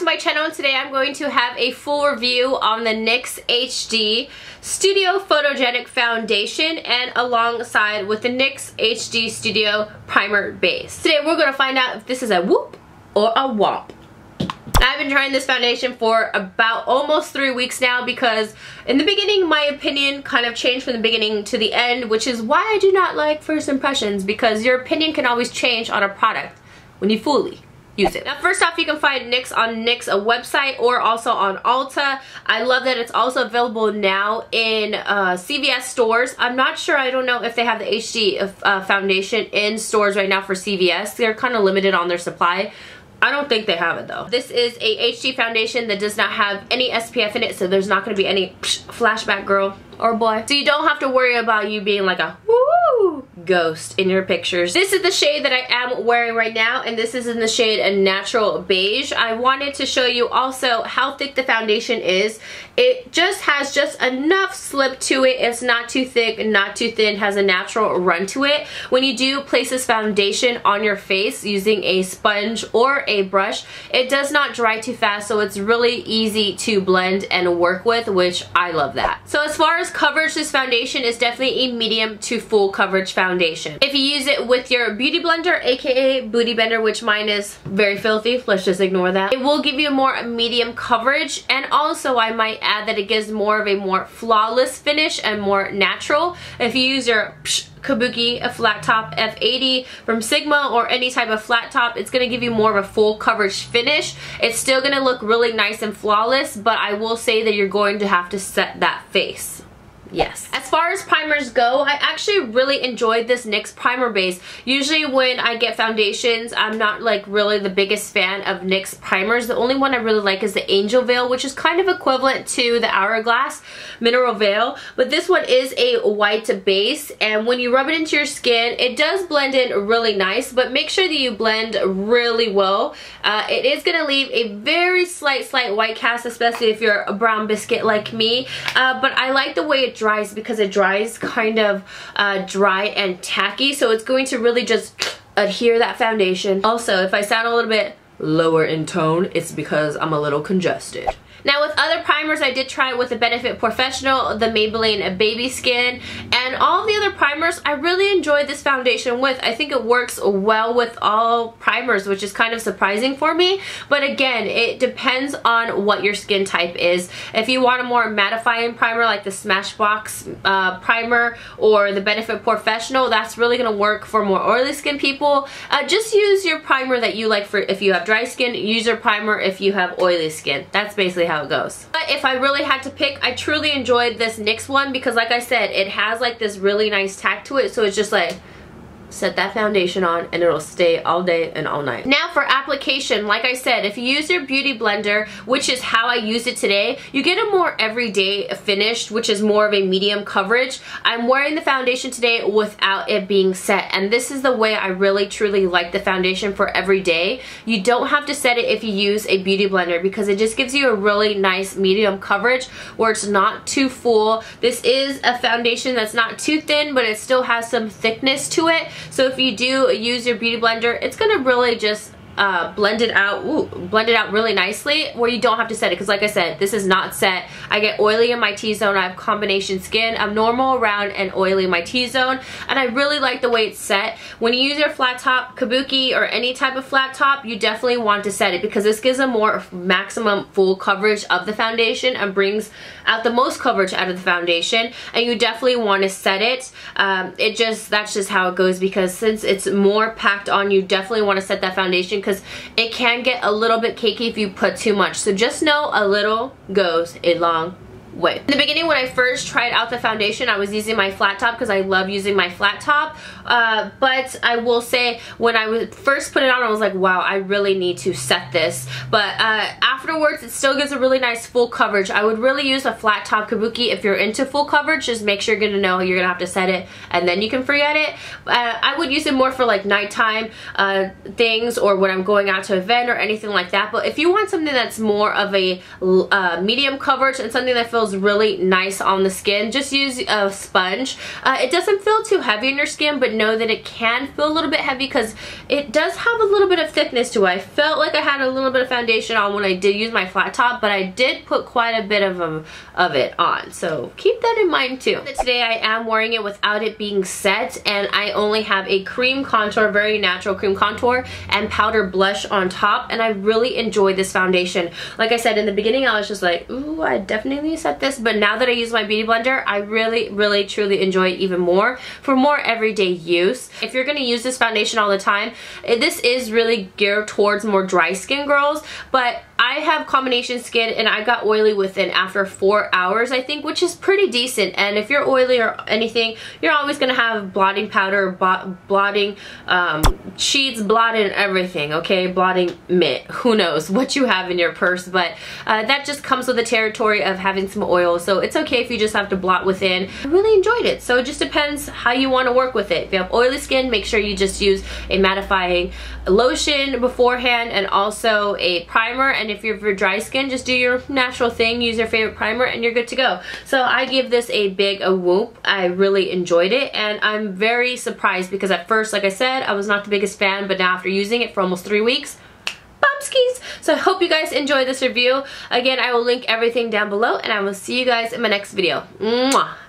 my channel, and today I'm going to have a full review on the NYX HD Studio Photogenic Foundation and alongside with the NYX HD Studio Primer Base. Today we're going to find out if this is a Woop or a Womp. I've been trying this foundation for about almost 3 weeks now because in the beginning my opinion kind of changed from the beginning to the end, which is why I do not like first impressions, because your opinion can always change on a product when you fully use it. Now first off, you can find NYX on NYX website or also on Ulta. I love that it's also available now in CVS stores. I'm not sure, I don't know if they have the HD foundation in stores right now for CVS. They're kind of limited on their supply. I don't think they have it though. This is a HD foundation that does not have any SPF in it, so there's not going to be any flashback girl or boy. So you don't have to worry about you being like a woo ghost in your pictures. This is the shade that I am wearing right now, and this is in the shade a natural beige. I wanted to show you also how thick the foundation is. It just has just enough slip to it. It's not too thick, not too thin, has a natural run to it. When you do place this foundation on your face using a sponge or a brush, it does not dry too fast, so it's really easy to blend and work with, which I love that. So as far as coverage, this foundation is definitely a medium to full coverage foundation. If you use it with your beauty blender, aka booty bender, which mine is very filthy, let's just ignore that, it will give you more medium coverage, and also I might add that it gives more of a more flawless finish and more natural. If you use your Kabuki, a flat top F80 from Sigma, or any type of flat top, it's going to give you more of a full coverage finish. It's still going to look really nice and flawless, but I will say that you're going to have to set that face. Yes. As far as primers go, I actually really enjoyed this NYX primer base. Usually when I get foundations, I'm not like really the biggest fan of NYX primers. The only one I really like is the Angel Veil, which is kind of equivalent to the Hourglass Mineral Veil. But this one is a white base, and when you rub it into your skin, it does blend in really nice, but make sure that you blend really well. It is going to leave a very slight white cast, especially if you're a brown biscuit like me. But I like the way it dries, because it dries kind of dry and tacky, so it's going to really just adhere that foundation. Also, if I sound a little bit lower in tone, it's because I'm a little congested. Now with other primers, I did try it with the Benefit Professional, the Maybelline Baby Skin, and all the other primers I really enjoyed this foundation with. I think it works well with all primers, which is kind of surprising for me. But again, it depends on what your skin type is. If you want a more mattifying primer like the Smashbox primer or the Benefit Professional, that's really going to work for more oily skin people. Just use your primer that you like. For if you have dry skin, use your primer if you have oily skin. That's basically how it goes. But if I really had to pick, I truly enjoyed this NYX one because, like I said, it has like this really nice tack to it, so it's just like set that foundation on and it'll stay all day and all night. Now for application, like I said, if you use your beauty blender, which is how I used it today, you get a more everyday finish, which is more of a medium coverage. I'm wearing the foundation today without it being set, and this is the way I really truly like the foundation for every day. You don't have to set it if you use a beauty blender, because it just gives you a really nice medium coverage where it's not too full. This is a foundation that's not too thin, but it still has some thickness to it. So if you do use your beauty blender, it's gonna really just blend it out really nicely, where you don't have to set it, because like I said, this is not set. I get oily in my T-zone. I have combination skin. I'm normal, round, and oily in my T-zone, and I really like the way it's set. When you use your flat top Kabuki or any type of flat top, you definitely want to set it, because this gives a more maximum full coverage of the foundation and brings out the most coverage out of the foundation, and you definitely want to set it. That's just how it goes, because since it's more packed on, you definitely want to set that foundation, because it can get a little bit cakey if you put too much. So just know a little goes a long way. In the beginning, when I first tried out the foundation, I was using my flat top because I love using my flat top. But I will say, when I was first put it on, I was like, wow, I really need to set this. But afterwards, it still gives a really nice full coverage. I would really use a flat top Kabuki if you're into full coverage. Just make sure you're gonna know you're gonna have to set it, and then you can forget it. I would use it more for like nighttime things, or when I'm going out to an event or anything like that. But if you want something that's more of a medium coverage and something that feels really nice on the skin, just use a sponge. It doesn't feel too heavy on your skin, but know that it can feel a little bit heavy because it does have a little bit of thickness to it. I felt like I had a little bit of foundation on when I did did use my flat top, but I did put quite a bit of it on, so keep that in mind too. Today I am wearing it without it being set, and I only have a cream contour, very natural cream contour, and powder blush on top, and I really enjoy this foundation. Like I said in the beginning, I was just like, ooh, I definitely set this, but now that I use my beauty blender, I really truly enjoy it even more for more everyday use. If you're gonna use this foundation all the time, this is really geared towards more dry skin girls, but I have combination skin and I got oily within after 4 hours, I think, which is pretty decent. And if you're oily or anything, you're always gonna have blotting powder, blotting sheets, blotting everything, okay? Blotting mitt, who knows what you have in your purse, but that just comes with the territory of having some oil, so it's okay if you just have to blot within. I really enjoyed it, so it just depends how you want to work with it. If you have oily skin, make sure you just use a mattifying lotion beforehand and also a primer, and if you're for dry skin, just do your natural thing, use your favorite primer, and you're good to go. So I give this a big Woop. I really enjoyed it, and I'm very surprised because at first, like I said, I was not the biggest fan, but now after using it for almost 3 weeks, bumpskis. So I hope you guys enjoyed this review. Again, I will link everything down below, and I will see you guys in my next video. Mwah!